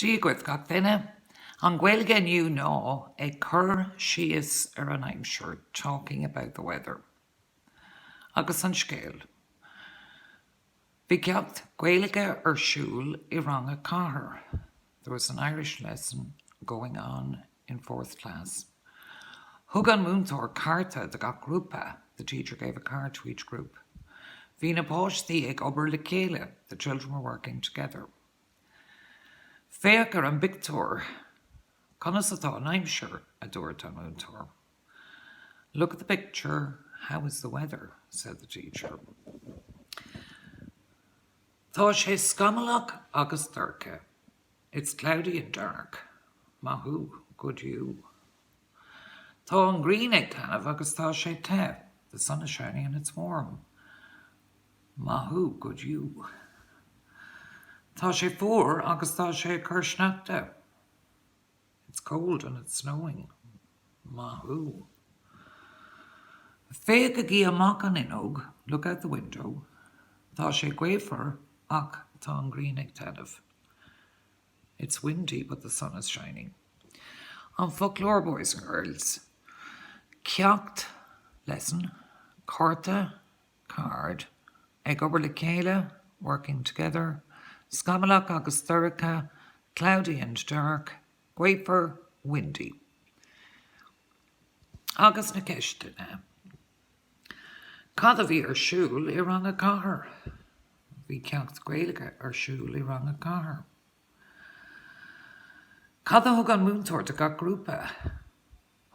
Díagwyd gach duine, an Gaeilge you know a Cur Sios an Aimsir talking about the weather. Agus an scéal. Bhí ceacht Gaeilge siúl I rang a car. There was an Irish lesson going on in 4th class. Hugan Muntor carta de gach grúpa. The teacher gave a card to each group. Bhí na páistí ag obair le céile. The children were working together. Féachar an Victor, conas atá an Aimsir a dúirt an Muntor. Look at the picture. How is the weather? Said the teacher. Tá sé scamalach agus dorcha. It's cloudy and dark. Mahu, good you. Tá an green ag tanmh agus tá sé te. The sun is shining and it's warm. Mahu, good you. Tá sé fór agus tá sé cur sneachta. It's cold and it's snowing. Mahu. Féach a gí amach an inog. Look out the window. Tá sé gwafer ach tá an green ag tanmh. It's windy but the sun is shining. On folklore, boys and girls. Ceacht lesson. Corta card. Ag obair le céile, working together. Scamalach agus dorcha, cloudy and dark. Gwafer, windy. Agus na ceiste na. Cad a bhí siúl I rang a car. Bhí ceacht Gaeilge siúl I rang a car. Cad a thug an múntóir de gach grúpa.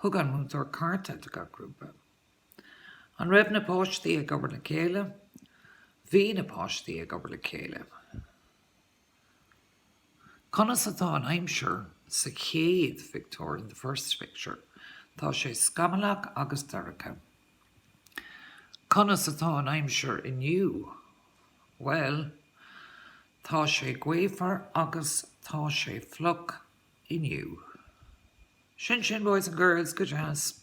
Thug an múntóir carta de gach grúpa. An raibh na páistí ag obair le céile. Bhí na páistí ag obair le céile. Conas atá an Aimsir sa chéad Victor in the first picture. Tá sé scamalach agus dorcha. Conas atá an Aimsir inniu. Well, tá sé gwafer agus tá sé fluc inniu. Sin, boys and girls, good jazz.